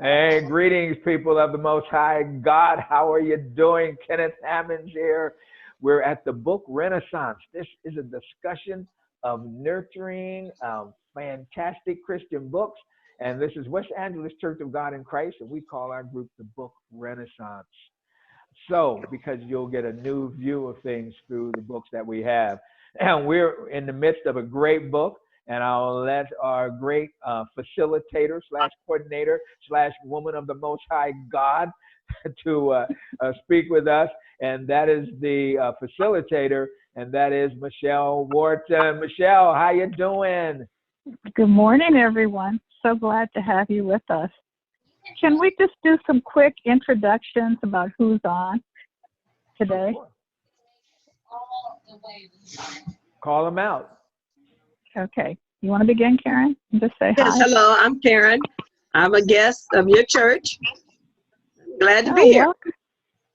Hey, greetings, people of the Most High God. How are you doing? Kenneth Hammonds here. We're at the Book Renaissance. This is a discussion of nurturing fantastic Christian books. And this is West Angeles Church of God in Christ, and we call our group the Book Renaissance. So, because you'll get a new view of things through the books that we have. And we're in the midst of a great book. And I'll let our great facilitator slash coordinator slash woman of the Most High God to speak with us. And that is the facilitator, and that is Michelle Whorton. Michelle, how you doing? Good morning, everyone. So glad to have you with us. Can we just do some quick introductions about who's on today? Call them out. Okay. You want to begin, Karen? And just say Yes, hi. hello, I'm Karen. I'm a guest of your church. Glad to be here.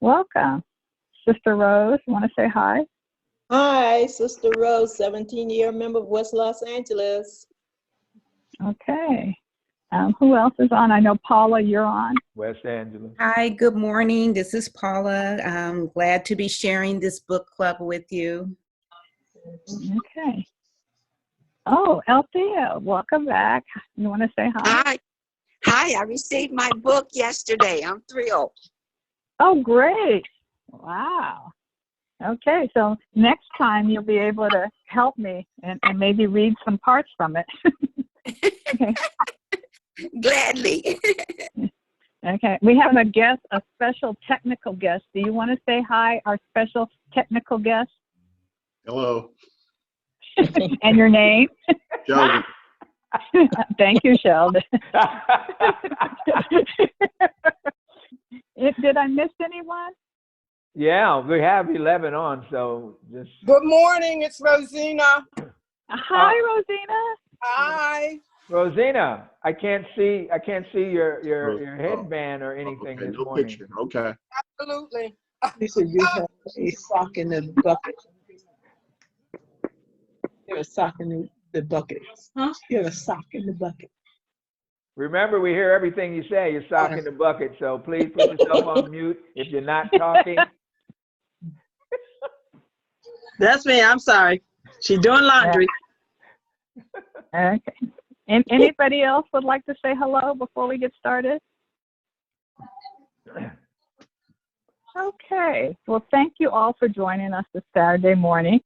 Welcome. Sister Rose, you want to say hi? Hi, Sister Rose, 17-year member of West Los Angeles. Okay. Who else is on? I know Paula, you're on. West Angeles. Hi, good morning. This is Paula. I'm glad to be sharing this book club with you. Okay. Oh, Althea, welcome back. You want to say hi? Hi, I received my book yesterday. I'm thrilled. Oh, great. Wow. Okay, so next time you'll be able to help me and maybe read some parts from it. Okay. Gladly. Okay, we have a guest, a special technical guest. Do you want to say hi, our special technical guest? Hello. And your name? Sheldon. Thank you, Sheldon. Did I miss anyone? Yeah, we have 11 on, so just. Good morning, it's Rosina. Hi, Rosina. Hi. Rosina, I can't see your headband or anything Okay, this no morning. picture. Okay. Absolutely. You said you have a sock in the bucket. You have a sock in the bucket. Huh? You have a sock in the bucket. Remember, we hear everything you say. You're sock in the bucket, so please put yourself on mute if you're not talking. That's me, I'm sorry. She's doing laundry. Okay. And anybody else would like to say hello before we get started? Okay. Well, thank you all for joining us this Saturday morning.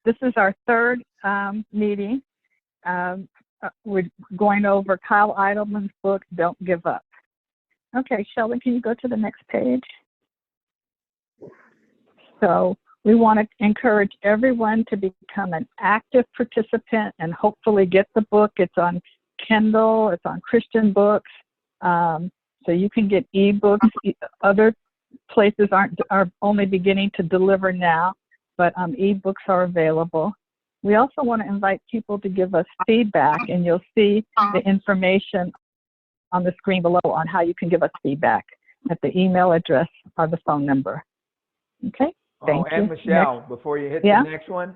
This is our third meeting. We're going over Kyle Idleman's book, Don't Give Up. Okay, Sheldon, can you go to the next page? So we want to encourage everyone to become an active participant and hopefully get the book. It's on Kindle, it's on Christian books. So you can get ebooks. Other places are only beginning to deliver now, but ebooks are available. We also want to invite people to give us feedback, and you'll see the information on the screen below on how you can give us feedback at the email address or the phone number. Okay? Thank you. And Michelle, before you hit the next one,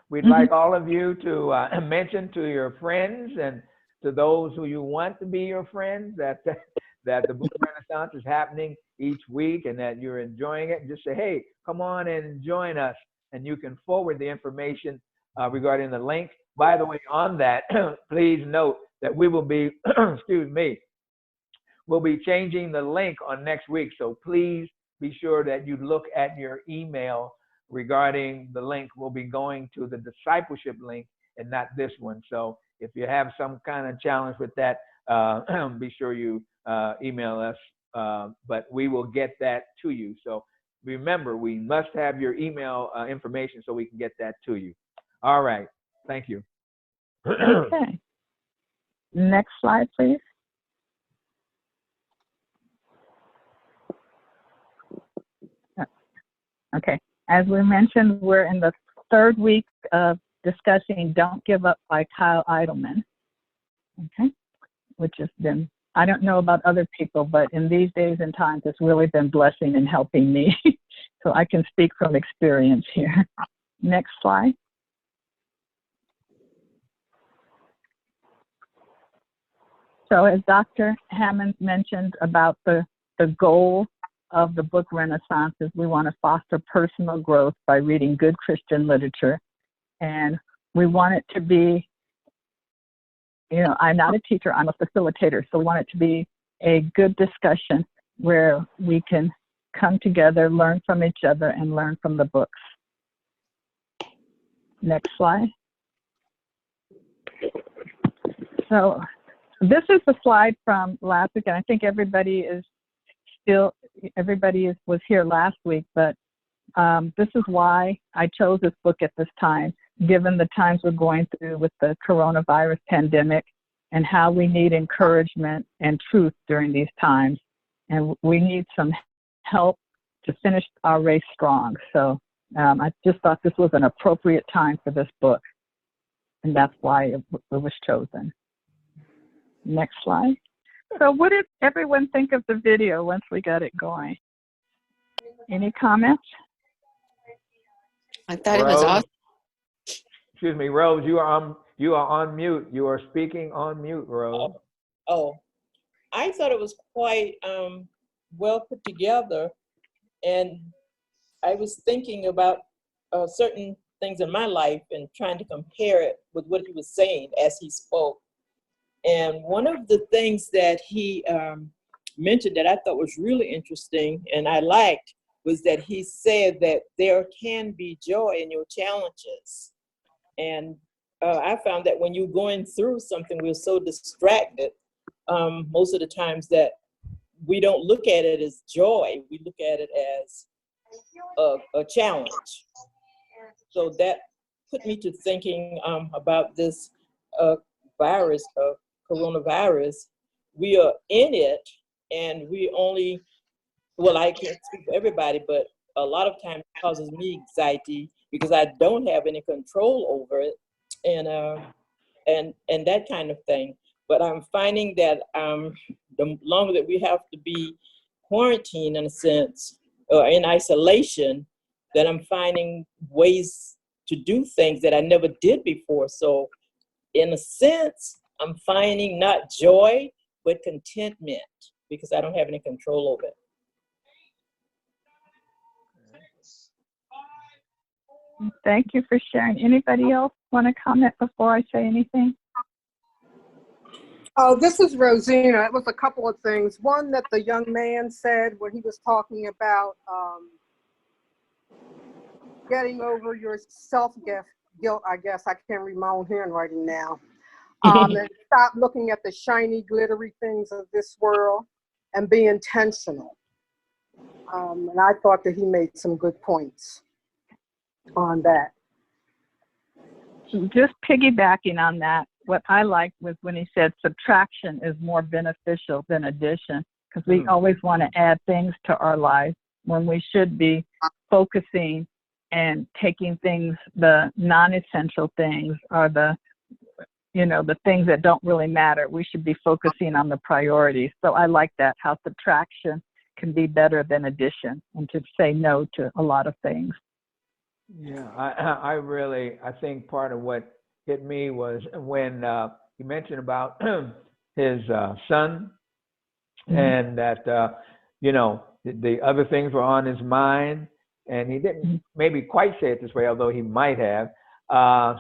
we'd like all of you to mention to your friends and to those who you want to be your friends that the Book Renaissance is happening each week and that you're enjoying it. And just say, hey, come on and join us. And you can forward the information regarding the link. By the way, on that, please note that we will be, we'll be changing the link on next week. So please be sure that you look at your email regarding the link. We'll be going to the discipleship link and not this one. So if you have some kind of challenge with that, be sure you email us, but we will get that to you. So remember, we must have your email information so we can get that to you. All right. Thank you. Okay. Next slide, please. Okay. As we mentioned, we're in the third week of discussing Don't Give Up by Kyle Idleman. Okay. Which has been, I don't know about other people, but in these days and times, it's really been blessing and helping me. So I can speak from experience here. Next slide. So as Dr. Hammonds mentioned about the goal of the Book Renaissance is we want to foster personal growth by reading good Christian literature. And we want it to be, I'm not a teacher, I'm a facilitator. So we want it to be a good discussion where we can come together, learn from each other, and learn from the books. Next slide. So this is the slide from last week, and I think everybody was here last week, but this is why I chose this book at this time, given the times we're going through with the coronavirus pandemic and how we need encouragement and truth during these times. And we need some help to finish our race strong. So I just thought this was an appropriate time for this book, and that's why it was chosen. Next slide. So what did everyone think of the video once we got it going? Any comments? I thought it was awesome. Excuse me, Rose, you are on mute. You are speaking on mute, Rose. Oh, I thought it was quite well put together, and I was thinking about certain things in my life and trying to compare it with what he was saying as he spoke. And one of the things that he mentioned that I thought was really interesting and I liked was that he said that there can be joy in your challenges. And I found that when you're going through something, we're so distracted most of the times that we don't look at it as joy. We look at it as a challenge. So that put me to thinking about this virus, coronavirus. We are in it, and we only, well, I can't speak for everybody, but a lot of times it causes me anxiety because I don't have any control over it, and that kind of thing. But I'm finding that the longer that we have to be quarantined, in a sense, or in isolation, that I'm finding ways to do things that I never did before. So in a sense, I'm finding not joy, but contentment because I don't have any control over it. Thank you for sharing. Anybody else want to comment before I say anything? Oh, this is Rosina. It was a couple of things. One that the young man said when he was talking about getting over your self-guilt, I guess. I can't read my own handwriting now. And stop looking at the shiny, glittery things of this world and be intentional. And I thought that he made some good points on that. Just piggybacking on that, what I liked was when he said subtraction is more beneficial than addition, because we always want to add things to our lives when we should be focusing and taking things, the non-essential things or the things that don't really matter. We should be focusing on the priorities. So I like that, how subtraction can be better than addition, and to say no to a lot of things. Yeah, I think part of what hit me was when he mentioned about his son, and that, the other things were on his mind, and he didn't maybe quite say it this way, although he might have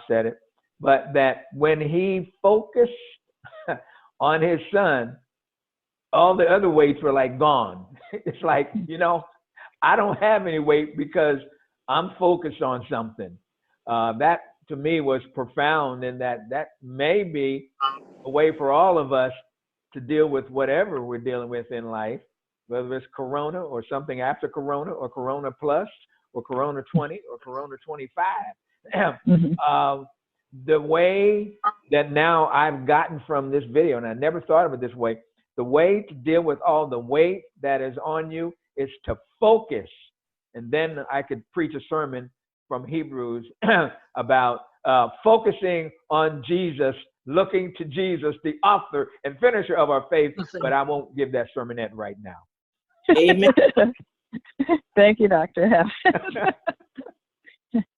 said it, but that when he focused on his son, all the other weights were like gone. It's like, I don't have any weight because I'm focused on something. That to me was profound, and that may be a way for all of us to deal with whatever we're dealing with in life, whether it's Corona or something after Corona or Corona Plus or Corona 20 or Corona 25. The way that now I've gotten from this video, and I never thought of it this way, the way to deal with all the weight that is on you is to focus. And then I could preach a sermon from Hebrews about focusing on Jesus, looking to Jesus, the author and finisher of our faith, but I won't give that sermonette right now. Amen. Thank you, Dr. Hess.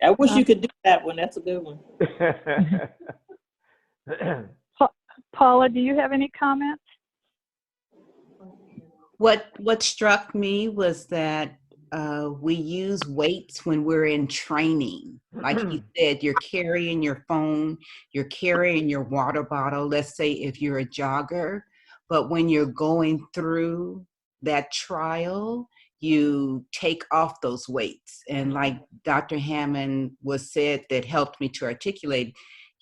I wish you could do that one. That's a good one. Paula, do you have any comments? What struck me was that we use weights when we're in training. Like you said, you're carrying your phone, you're carrying your water bottle, let's say if you're a jogger. But when you're going through that trial, you take off those weights. And like Dr. Hammond was said, that helped me to articulate,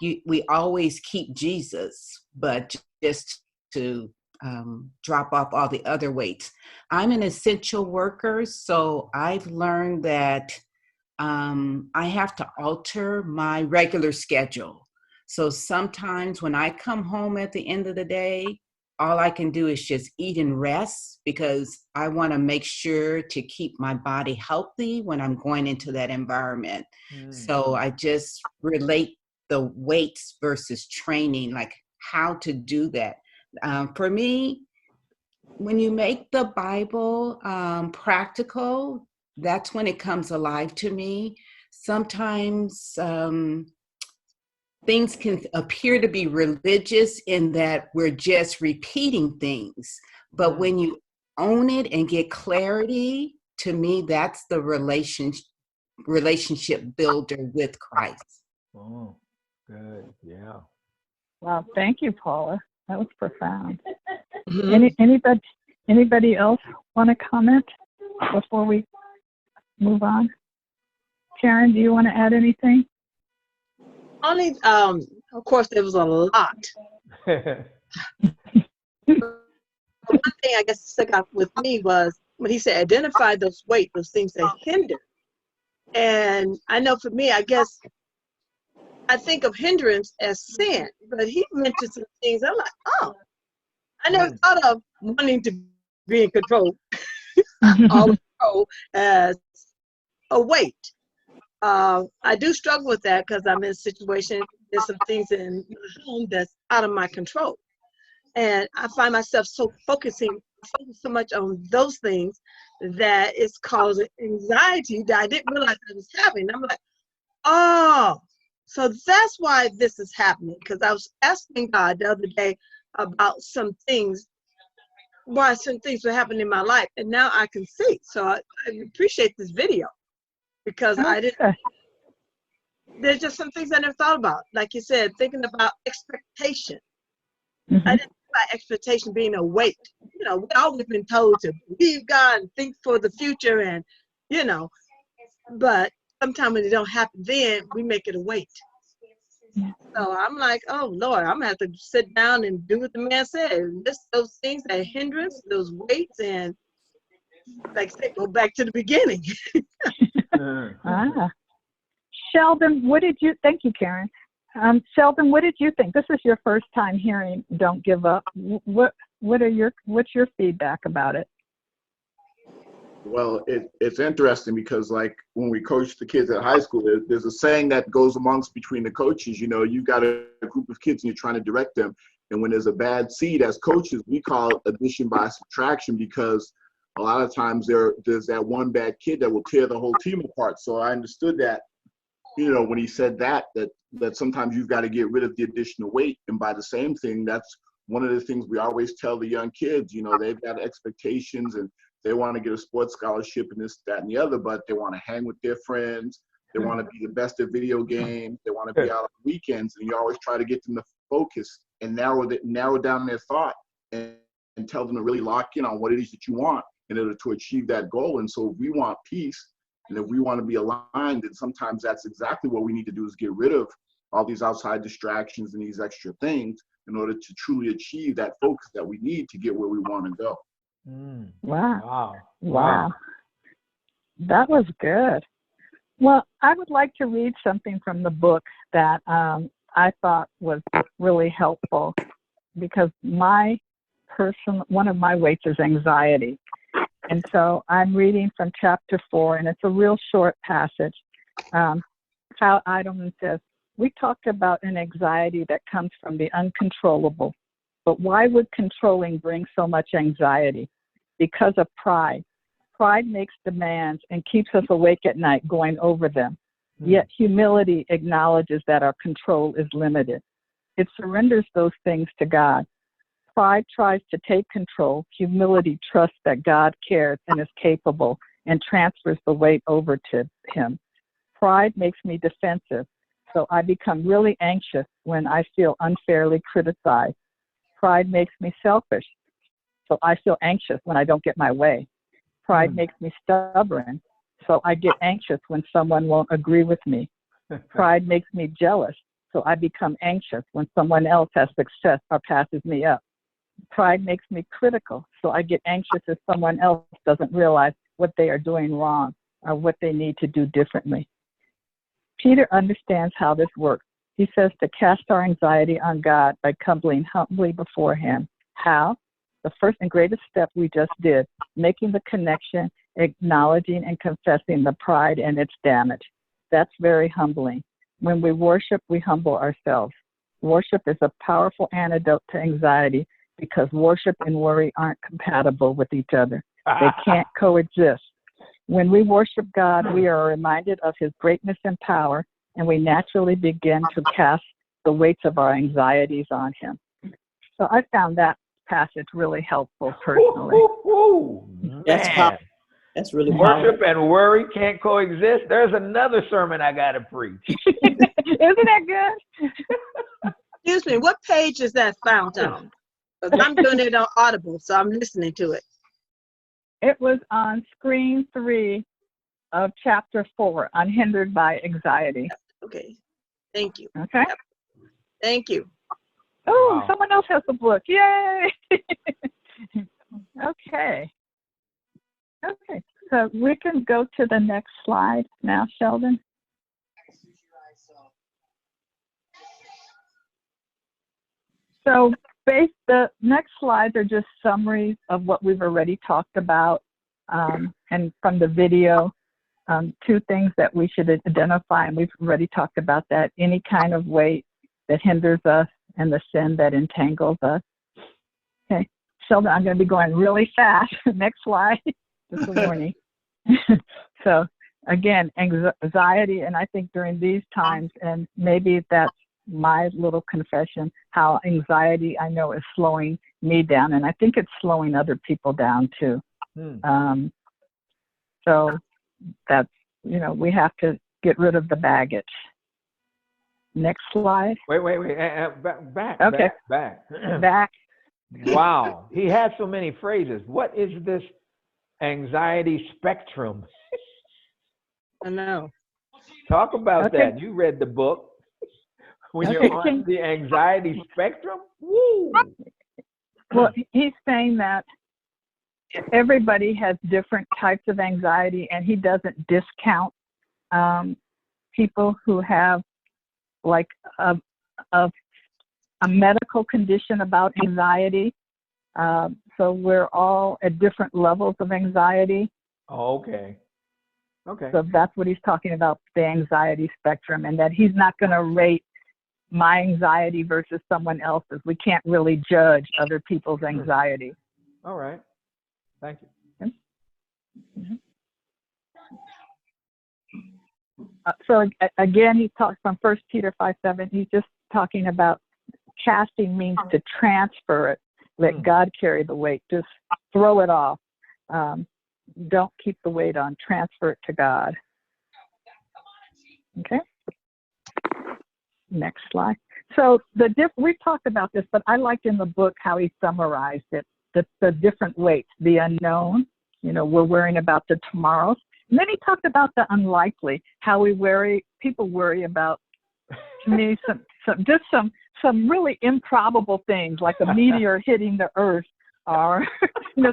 we always keep Jesus, but just to drop off all the other weights. I'm an essential worker, so I've learned that I have to alter my regular schedule. So sometimes when I come home at the end of the day, all I can do is just eat and rest, because I want to make sure to keep my body healthy when I'm going into that environment. So I just relate the weights versus training, like how to do that. For me, when you make the Bible practical, that's when it comes alive to me. Sometimes things can appear to be religious in that we're just repeating things. But when you own it and get clarity, to me, that's the relationship builder with Christ. Oh, good. Yeah. Wow, thank you, Paula. That was profound. Mhm. Anybody else want to comment before we move on? Karen, do you want to add anything? Only, of course, there was a lot. One thing I guess stuck out with me was when he said, identify those weight, those things that hinder. And I know for me, I guess I think of hindrance as sin, but he mentioned some things. I'm like, oh, I never thought of wanting to be in control, always control as a weight. I do struggle with that because I'm in a situation, there's some things in my home that's out of my control. And I find myself focused so much on those things that it's causing anxiety that I didn't realize I was having. I'm like, oh, so that's why this is happening. Because I was asking God the other day about some things, why some things were happening in my life, and now I can see. So I appreciate this video, because I didn't. There's just some things I never thought about. Like you said, thinking about expectation. I didn't think about expectation being a weight. You know, we've always been told to believe God and think for the future, and but sometimes when it don't happen, then we make it a weight. So I'm like, oh Lord, I'm gonna have to sit down and do what the man said. List those things that hindrance, those weights, and like I said, go back to the beginning. Sheldon, what did you? Thank you, Karen. Sheldon, what did you think? This is your first time hearing "Don't Give Up." What's your feedback about it? Well, it's interesting because, like, when we coach the kids at high school, there's a saying that goes amongst between the coaches. You know, you've got a group of kids and you're trying to direct them. And when there's a bad seed, as coaches, we call it addition by subtraction, because a lot of times there's that one bad kid that will tear the whole team apart. So I understood that, when he said that sometimes you've got to get rid of the additional weight. And by the same thing, that's one of the things we always tell the young kids. They've got expectations and they want to get a sports scholarship and this, that, and the other, but they want to hang with their friends. They want to be the best at video games. They want to be out on weekends, and you always try to get them to focus and narrow down their thought and tell them to really lock in on what it is that you want in order to achieve that goal. And so if we want peace and if we want to be aligned, then sometimes that's exactly what we need to do, is get rid of all these outside distractions and these extra things in order to truly achieve that focus that we need to get where we want to go. Wow. That was good. Well, I would like to read something from the book that I thought was really helpful, because one of my weights is anxiety. And so I'm reading from chapter 4, and it's a real short passage. Kyle Idleman says, we talked about an anxiety that comes from the uncontrollable, but why would controlling bring so much anxiety? Because of pride. Pride makes demands and keeps us awake at night going over them. Yet humility acknowledges that our control is limited. It surrenders those things to God. Pride tries to take control. Humility trusts that God cares and is capable and transfers the weight over to him. Pride makes me defensive, so I become really anxious when I feel unfairly criticized. Pride makes me selfish, so I feel anxious when I don't get my way. Pride makes me stubborn, so I get anxious when someone won't agree with me. Pride makes me jealous, so I become anxious when someone else has success or passes me up. Pride makes me critical, so I get anxious if someone else doesn't realize what they are doing wrong or what they need to do differently. Peter understands how this works. He says to cast our anxiety on God by coming humbly before him. How? The first and greatest step we just did, making the connection, acknowledging and confessing the pride and its damage. That's very humbling. When we worship, we humble ourselves. Worship is a powerful antidote to anxiety because worship and worry aren't compatible with each other. They can't coexist. When we worship God, we are reminded of his greatness and power, and we naturally begin to cast the weights of our anxieties on him. So I found that passage really helpful personally. That's powerful. That's really powerful. Worship and worry can't coexist. There's another sermon I got to preach. Isn't that good? Excuse me, what page is that found on? 'Cause I'm doing it on Audible, so I'm listening to it. It was on screen 3 of chapter 4, Unhindered by Anxiety. Okay, thank you. Okay. Yep. Thank you. Oh, Wow. someone else has the book. Yay! Okay. Okay, so we can go to the next slide now, Sheldon. So the next slides are just summaries of what we've already talked about, and from the video, 2 things that we should identify, and we've already talked about that, any kind of weight that hinders us and the sin that entangles us. Okay, Sheldon, I'm going to be going really fast. Next slide, just a warning. So again, anxiety, and I think during these times, and maybe that's my little confession, how anxiety I know is slowing me down, and I think it's slowing other people down too. So that's, we have to get rid of the baggage. Next slide. Wait. Back. Okay. Back. Wow. He had so many phrases. What is this anxiety spectrum? I know. Talk about Okay. that. You read the book. When you're on the anxiety spectrum? Woo! Well, he's saying that everybody has different types of anxiety, and he doesn't discount people who have like a medical condition about anxiety. So we're all at different levels of anxiety. Oh, okay. Okay. So that's what he's talking about, the anxiety spectrum, and that he's not going to rate my anxiety versus someone else's. We can't really judge other people's anxiety. All right. Thank you. So again, he talks from 1 Peter 5:7. He's just talking about casting means to transfer it. Let God carry the weight. Just throw it off. Don't keep the weight on. Transfer it to God. Okay. Next slide. So we've talked about this, but I liked in the book how he summarized it. The different weights. The unknown. We're worrying about the tomorrows. And then he talked about the unlikely. How people worry about, to me, some really improbable things, like a meteor hitting the earth, or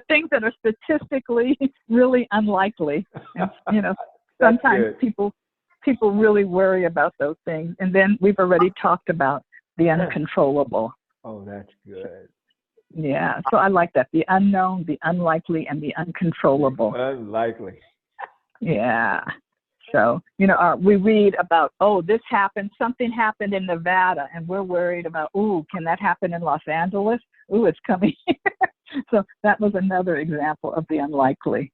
things that are statistically really unlikely. And sometimes people really worry about those things. And then we've already talked about the uncontrollable. Oh, that's good. Yeah, so I like that. The unknown, the unlikely, and the uncontrollable. Unlikely. Yeah. So, we read about, this happened, something happened in Nevada, and we're worried about, can that happen in Los Angeles? It's coming here. So that was another example of the unlikely.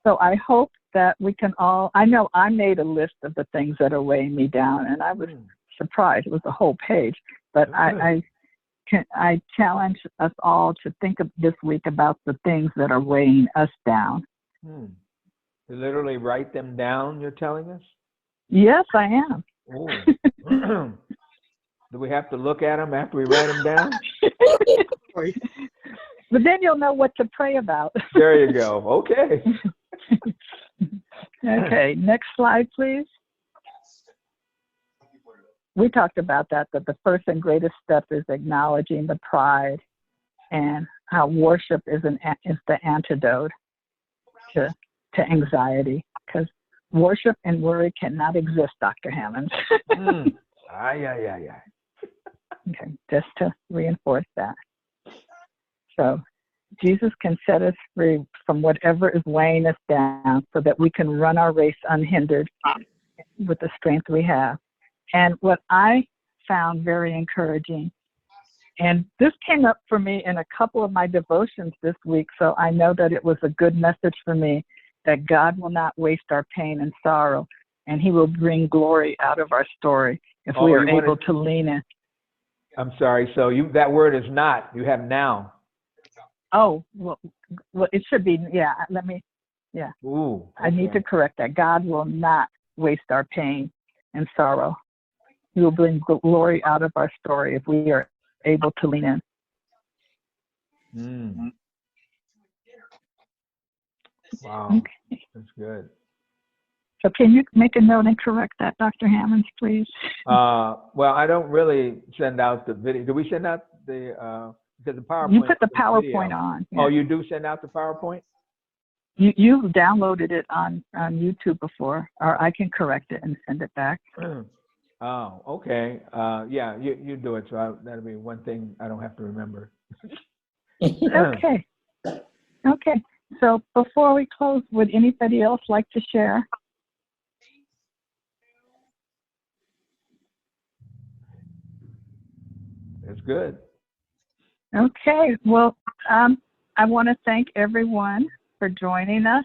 So I hope that we can all, I know I made a list of the things that are weighing me down, and I was surprised. It was a whole page, but I I challenge us all to think of this week about the things that are weighing us down. To literally write them down, you're telling us? Yes, I am. Oh. Do we have to look at them after we write them down? But then you'll know what to pray about. There you go. Okay. Okay, next slide, please. We talked about that the first and greatest step is acknowledging the pride, and how worship is the antidote to anxiety, because worship and worry cannot exist, Dr. Hammonds. Okay, just to reinforce that. So Jesus can set us free from whatever is weighing us down so that we can run our race unhindered with the strength we have. And what I found very encouraging, and this came up for me in a couple of my devotions this week, so I know that it was a good message for me, that God will not waste our pain and sorrow, and he will bring glory out of our story if we are able to lean in. I'm sorry. So that word is not. You have now. Oh, well, it should be, yeah. Ooh, okay. I need to correct that. God will not waste our pain and sorrow. He will bring glory out of our story if we are able to lean in. Wow, okay. That's good. So can you make a note and correct that, Dr. Hammonds, please? Well, I don't really send out the video. Do we send out the, because the PowerPoint? You put the PowerPoint on. Yeah. Oh, you do send out the PowerPoint? You've downloaded it on YouTube before, or I can correct it and send it back. Oh, okay. Yeah, you do it. So that'll be one thing I don't have to remember. Okay. Okay. So before we close, would anybody else like to share? That's good. Okay. Well, I want to thank everyone for joining us.